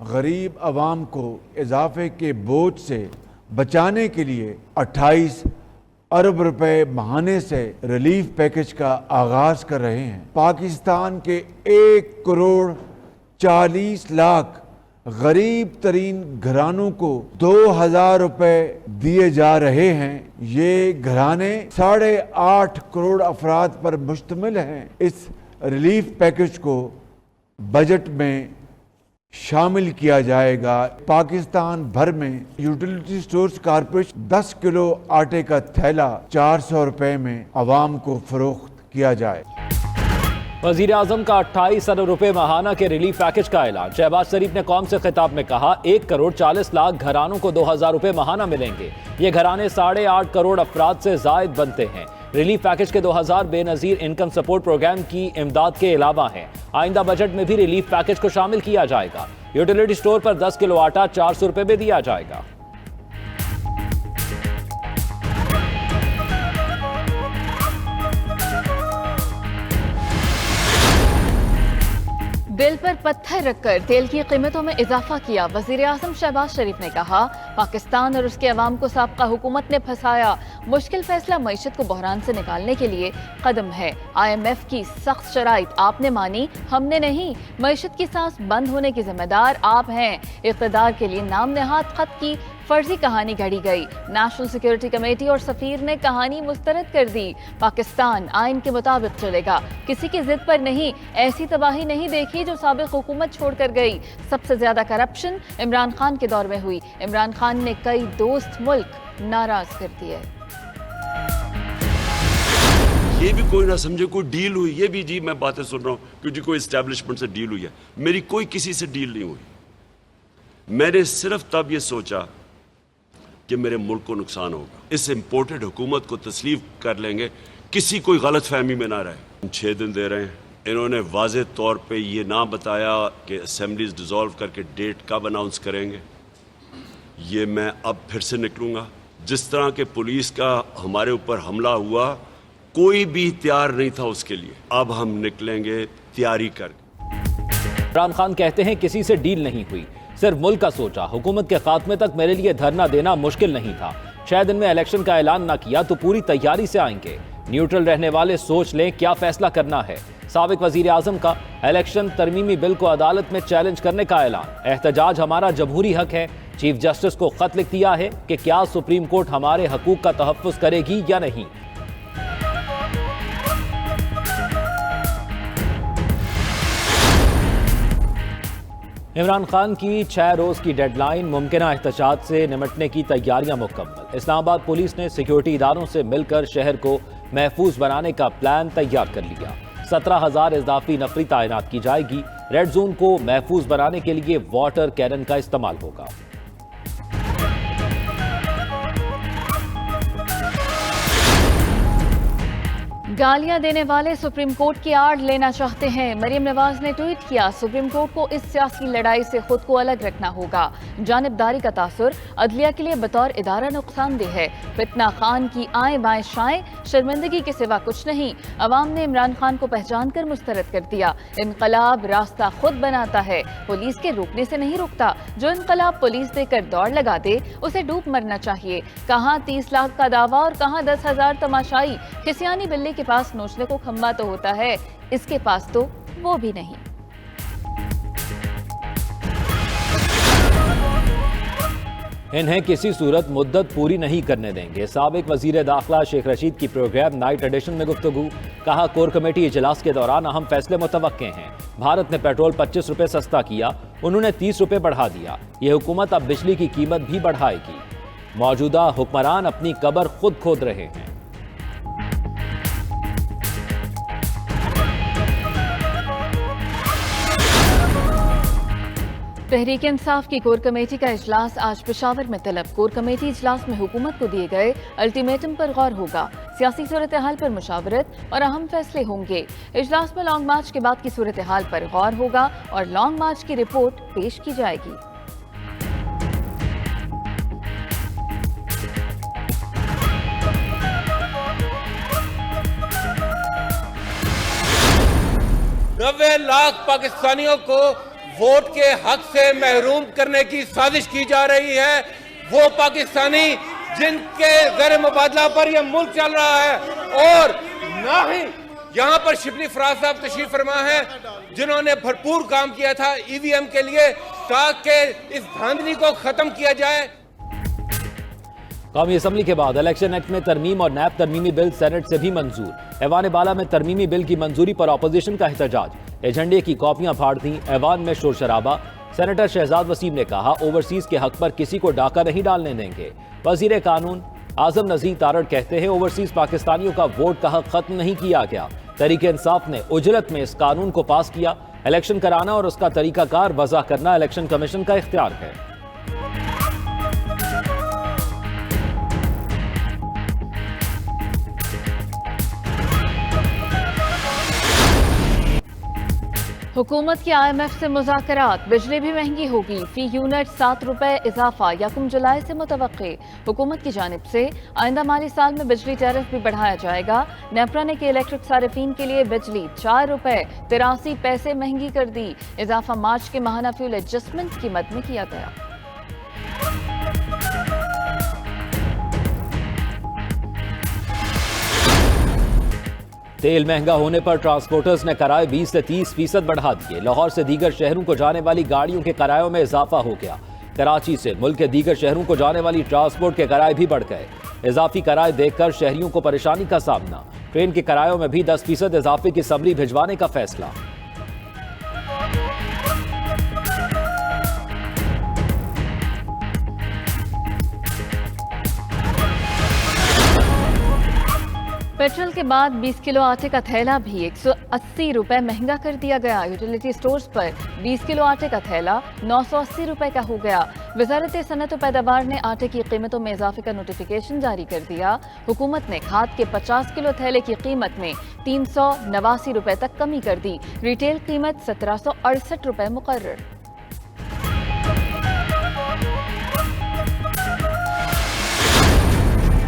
गरीब आवाम को इजाफे के बोझ से बचाने के लिए 28 अरब रुपए माहाने से रिलीफ पैकेज का आगाज कर रहे हैं। पाकिस्तान के 1 करोड़ 40 लाख गरीब तरीन घरानों को 2000 रुपए दिए जा रहे हैं। ये घराने 8.5 करोड़ अफराद पर मुश्तमिल हैं। इस रिलीफ पैकेज को बजट में शामिल किया जाएगा। पाकिस्तान भर में यूटिलिटी स्टोर्स कॉरपोरेशन 10 किलो आटे का थैला 400 रुपए में आवाम को फरोख्त किया जाए। वजीर आजम का 28 अरब रुपए माहाना के रिलीफ पैकेज का ऐलान। शहबाज शरीफ ने कौम से खिताब में कहा 1 करोड़ 40 लाख घरानों को 2000 रुपए माहाना मिलेंगे। ये घराने 8.5 करोड़ अफराद से जायद बनते हैं। रिलीफ पैकेज के 2000 बेनजीर इनकम सपोर्ट प्रोग्राम की इमदाद के अलावा हैं। आइंदा बजट में भी रिलीफ पैकेज को शामिल किया जाएगा। यूटिलिटी स्टोर पर 10 किलो आटा 400 रुपए में दिया जाएगा। दिल पर पत्थर रखकर तेल की कीमतों में इजाफा किया। वजीर आजम शहबाज शरीफ ने कहा पाकिस्तान और उसके अवाम को साबका हुकूमत ने फंसाया। मुश्किल फैसला मईशत को बहरान से निकालने के लिए कदम है। IMF की सख्त शराइत आपने मानी, हमने नहीं। मईशत की सांस बंद होने की जिम्मेदार आप हैं। इक़्तिदार के लिए नाम नेहाद खत की फर्जी कहानी घड़ी गई। नेशनल सिक्योरिटी कमेटी और सफीर ने कहानी मुस्तरद कर दी। पाकिस्तान आइन के मुताबिक चलेगा, किसी की जिद पर नहीं। ऐसी तबाही नहीं देखी जो साबिक हुकूमत छोड़कर गई। सबसे ज्यादा करप्शन इमरान खान के दौर में हुई। इमरान खान ने कई दोस्त मुल्क नाराज कर दिए। ये भी कोई ना समझे कोई डील हुई। ये भी जी मैं बातें सुन रहा हूँ कि जी कोई एस्टेब्लिशमेंट से डील हुई है। मेरी कोई किसी से डील नहीं हुई। मैंने सिर्फ तब ये सोचा कि मेरे मुल्क को नुकसान होगा। इस इम्पोर्टेड हुकूमत को तस्लीम कर लेंगे, किसी कोई गलत फहमी में ना रहे। 6 दिन दे रहे हैं। इन्होंने वाज़े तौर पे ये ना बताया कि असेंबलीज डिसॉल्व करके डेट कब अनाउंस करेंगे। ये मैं अब फिर से निकलूंगा। जिस तरह के पुलिस का हमारे ऊपर हमला हुआ, कोई भी तैयार नहीं था उसके लिए। अब हम निकलेंगे तैयारी करके। इमरान खान कहते हैं किसी से डील नहीं हुई, सिर्फ मुल्क का सोचा। हुकूमत के खात्मे तक मेरे लिए धरना देना मुश्किल नहीं था। 6 दिन में इलेक्शन का ऐलान ना किया तो पूरी तैयारी से आएंगे। न्यूट्रल रहने वाले सोच लें क्या फैसला करना है। साबिक वजीर आजम का इलेक्शन तरमीमी बिल को अदालत में चैलेंज करने का ऐलान। एहतजाज हमारा जमहूरी हक है। चीफ जस्टिस को खत लिख दिया है कि क्या सुप्रीम कोर्ट हमारे हकूक का तहफ़्फ़ुज़ करेगी या नहीं। इमरान खान की 6 रोज की डेडलाइन। मुमकिना एहतजाज से निमटने की तैयारियां मुकम्मल। इस्लामाबाद पुलिस ने सिक्योरिटी इदारों से मिलकर शहर को महफूज बनाने का प्लान तैयार कर लिया। 17,000 इजाफी नफरी तैनात की जाएगी। रेड जोन को महफूज बनाने के लिए वाटर कैनन का इस्तेमाल होगा। गालियां देने वाले सुप्रीम कोर्ट की आड़ लेना चाहते हैं। मरीम नवाज ने ट्वीट किया सुप्रीम कोर्ट को इस सियासी लड़ाई से खुद को अलग रखना होगा। जानिबदारी का तासुर अदलिया के लिए बतौर इदारा नुकसानदेह है। फितना खान की आए बाएं शाएं शर्मिंदगी के सिवा कुछ नहीं। अवाम ने इमरान खान को पहचान कर मुस्तरद कर दिया। इनकलाब रास्ता खुद बनाता है, पुलिस के रोकने से नहीं रुकता। जो इनकलाब पुलिस देकर दौड़ लगा दे उसे डूब मरना चाहिए। कहाँ 30 लाख का दावा और कहाँ 10,000 तमाशाई। खिसियानी बिल्ली के पास नोचने को खम्बा तो होता है, इसके पास तो वो भी नहीं। इन्हें किसी सूरत मुद्दत पूरी नहीं करने देंगे। साबिक वजीर दाखिला शेख रशीद की प्रोग्राम नाइट एडिशन में गुफ्तगू। कहा कोर कमेटी इजलास के दौरान अहम फैसले मुतवक्के हैं। भारत ने पेट्रोल 25 रुपए सस्ता किया, उन्होंने 30 रुपए बढ़ा दिया। यह हुकूमत अब बिजली की कीमत भी बढ़ाएगी। मौजूदा हुक्मरान अपनी कब्र खुद खोद रहे हैं। तहरीक इंसाफ की कोर कमेटी का इजलास आज पेशावर में तलब। कोर कमेटी इजलास में हुकूमत को दिए गए अल्टीमेटम पर गौर होगा। सियासी सूरत हाल पर मुशावरत और अहम फैसले होंगे। इजलास में लॉन्ग मार्च के बाद की सूरत हाल पर गौर होगा और लॉन्ग मार्च की रिपोर्ट पेश की जाएगी। नब्बे लाख पाकिस्तानियों को वोट के हक से महरूम करने की साजिश की जा रही है। वो पाकिस्तानी जिनके ज़र मुबादला पर यह मुल्क चल रहा है, और ना ही यहाँ पर शिबली फराज साहब तशरीफ फरमा है जिन्होंने भरपूर काम किया था ईवीएम के लिए, ताकि इस धांधली को खत्म किया जाए। कौमी असम्बली के बाद इलेक्शन एक्ट में तरमीम और नैब तरमीमी बिल सेनेट से भी मंजूर। ऐवान बाला में तरमीमी बिल की मंजूरी पर अपोजिशन का एहतजाज। एजेंडे की कॉपियां फाड़ दी, ऐवान में शोर शराबा। सेनेटर शहजाद वसीम ने कहा, ओवरसीज के हक पर किसी को डाका नहीं डालने देंगे। वजीर कानून आजम नजीर तारड़ कहते हैं, ओवरसीज पाकिस्तानियों का वोट का हक खत्म नहीं किया गया। तहरीक इंसाफ ने उजलत में इस कानून को पास किया। इलेक्शन कराना और उसका तरीकाकार वज़ा करना इलेक्शन कमीशन का इख्तियार है। हुकूमत की IMF से मुज़ाकरात। बिजली भी महंगी होगी, फी यूनिट 7 रुपए इजाफा 1 जुलाई से मुतवक्के। हुकूमत की जानिब से आइंदा माली साल में बिजली टैरिफ भी बढ़ाया जाएगा। नेपरा ने के इलेक्ट्रिक सारिफीन के लिए बिजली 4 रुपए 83 पैसे महंगी कर दी। इजाफा मार्च के माहाना फ्यूल एडजस्टमेंट की मद में किया गया। तेल महंगा होने पर ट्रांसपोर्टर्स ने किराए 20 से 30% बढ़ा दिए। लाहौर से दीगर शहरों को जाने वाली गाड़ियों के किरायों में इजाफा हो गया। कराची से मुल्क के दीगर शहरों को जाने वाली ट्रांसपोर्ट के किराए भी बढ़ गए। इजाफी किराए देखकर शहरियों को परेशानी का सामना। ट्रेन के किरायों में भी 10% इजाफे की समरी भिजवाने का फैसला। पेट्रोल के बाद 20 किलो आटे का थैला भी 180 रुपए महंगा कर दिया गया। यूटिलिटी स्टोर्स पर 20 किलो आटे का थैला 980 रुपए का हो गया। वजारत सनत व पैदावार ने आटे की कीमतों में इजाफे का नोटिफिकेशन जारी कर दिया। हुकूमत ने खाद के 50 किलो थैले की कीमत में 389 रुपए तक कमी कर दी। रिटेल कीमत 1768 रुपए मुकर्रर।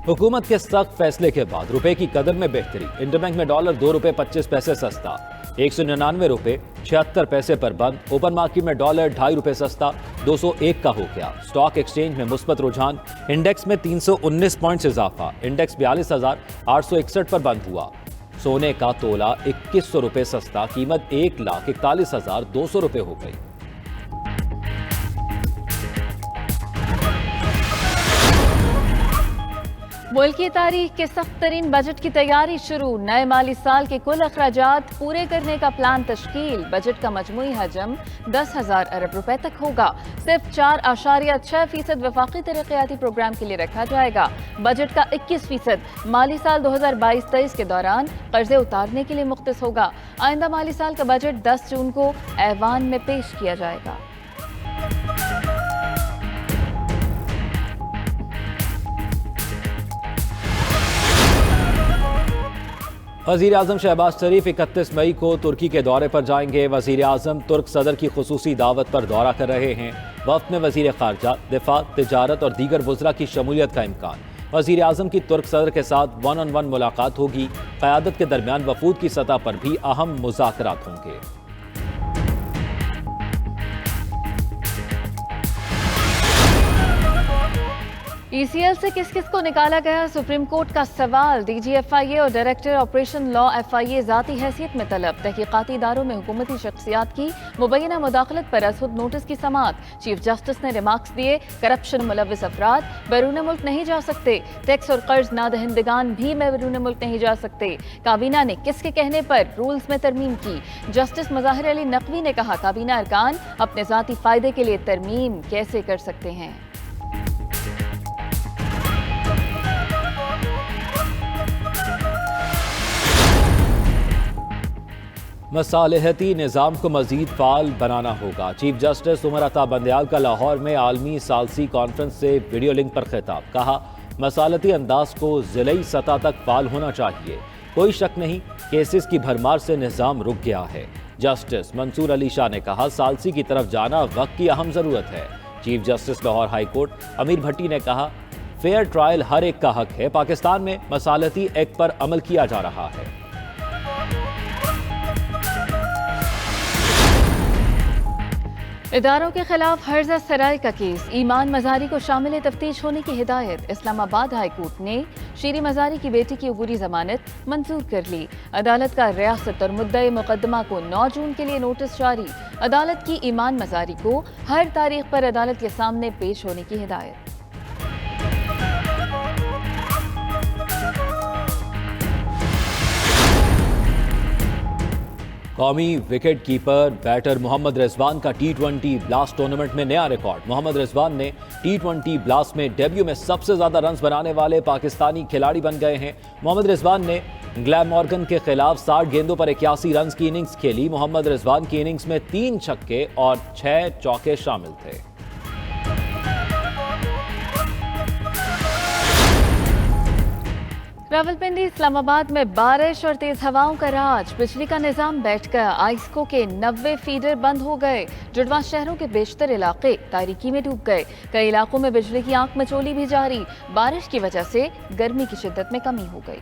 हुकूमत के सख्त फैसले के बाद रुपए की कदर में बेहतरी। इंटरबैंक में डॉलर 2 रुपए 25 पैसे सस्ता, 199 रुपए 76 पैसे पर बंद। ओपन मार्केट में डॉलर 2.5 रुपए सस्ता 201 का हो गया। स्टॉक एक्सचेंज में मुस्बत रुझान। इंडेक्स में 319 पॉइंट्स इजाफा। इंडेक्स 42,861 पर बंद हुआ। सोने का तोला 2100 रुपए सस्ता, कीमत 1,41,200 रुपए हो गई। मुल्क की तारीख के सख्त तरीन बजट की तैयारी शुरू। नए माली साल के कुल अखराजात पूरे करने का प्लान तश्कील। बजट का मजमूई हजम 10,000 अरब रुपए तक होगा। सिर्फ 4.6% वफाकी तरक्याती प्रोग्राम के लिए रखा जाएगा। बजट का 21% माली साल 2022-23 के दौरान कर्जे उतारने के लिए मुख्तस होगा। आइंदा माली साल का बजट 10 जून को ऐवान में पेश किया जाएगा। वज़ीर आज़म शहबाज शरीफ 31 मई को तुर्की के दौरे पर जाएंगे। वज़ीर आज़म तुर्क सदर की खुसूसी दावत पर दौरा कर रहे हैं। वफ़द में वज़ीर ख़ारजा, दिफा, तिजारत और दीगर वज़रा की शमूलियत का इम्कान। वज़ीर आज़म की तुर्क सदर के साथ 1-on-1 मुलाकात होगी। क़यादत के दरमियान वफूद की सतह पर भी अहम मुज़ाकरात होंगे। ECL से किस किस को निकाला गया, सुप्रीम कोर्ट का सवाल। DG FIA और डायरेक्टर ऑपरेशन लॉ FIA ज़ाती हैसियत में तलब। तहकीकाती इदारों में हुकूमती शख्सियात की मुबैना मुदाखलत पर अज़हुद नोटिस की समाअत। चीफ जस्टिस ने रिमार्क्स दिए, करप्शन मुलव्विस अफराद बैरून मुल्क नहीं जा सकते। टैक्स और कर्ज नादहिंदगान भी बैरून मुल्क नहीं जा सकते। काबीना ने किसके कहने पर रूल्स में तरमीम की। जस्टिस मज़ाहिर अली नकवी ने कहा, काबीना अरकान अपने ज़ाती फ़ायदे के लिए तरमीम कैसे कर सकते हैं। मसालहती निज़ाम को मज़ीद फ़ाल बनाना होगा। चीफ जस्टिस उमर अता बंदयाल का लाहौर में आलमी सालसी कॉन्फ्रेंस से वीडियो लिंक पर खिताब। कहा, मसालती अंदाज को ज़िलई सतह तक फ़ाल होना चाहिए। कोई शक नहीं, केसेस की भरमार से निज़ाम रुक गया है। जस्टिस मंसूर अली शाह ने कहा, सालसी की तरफ जाना वक्त की अहम ज़रूरत है। Chief justice Lahore high court अमीर भट्टी ने कहा, फेयर ट्रायल हर एक का हक है। पाकिस्तान में मसालती एक्ट पर अमल किया जा रहा है। इदारों के खिलाफ हर्जा सराय का केस, ईमान मजारी को शामिल तफ्तीश होने की हिदायत। इस्लामाबाद हाई कोर्ट ने शीरी मजारी की बेटी की अबूरी जमानत मंजूर कर ली। अदालत का रियासत और मुद्दई मुकदमा को 9 जून के लिए नोटिस जारी। अदालत की ईमान मजारी को हर तारीख पर अदालत के सामने पेश होने की हिदायत। कौमी wicket keeper batter Mohammad Rizwan का T20 ब्लास्ट टूर्नामेंट में नया रिकॉर्ड। मोहम्मद रिजवान ने T20 ब्लास्ट में डेब्यू में सबसे ज्यादा रन्स बनाने वाले पाकिस्तानी खिलाड़ी बन गए हैं। मोहम्मद रिजवान ने ग्लैमॉर्गन के खिलाफ 60 गेंदों पर 81 रन्स की इनिंग्स खेली। मोहम्मद रिजवान की इनिंग्स में 3 छक्के और 6 चौके शामिल थे। रावलपिंडी इस्लामाबाद में बारिश और तेज हवाओं का राज। बिजली का निजाम बैठ गया। आइस्को के 90 फीडर बंद हो गए। जुड़वा शहरों के बेशतर इलाके तारीकी में डूब गए। कई इलाकों में बिजली की आंख मचोली भी जारी। बारिश की वजह से गर्मी की शिद्दत में कमी हो गई।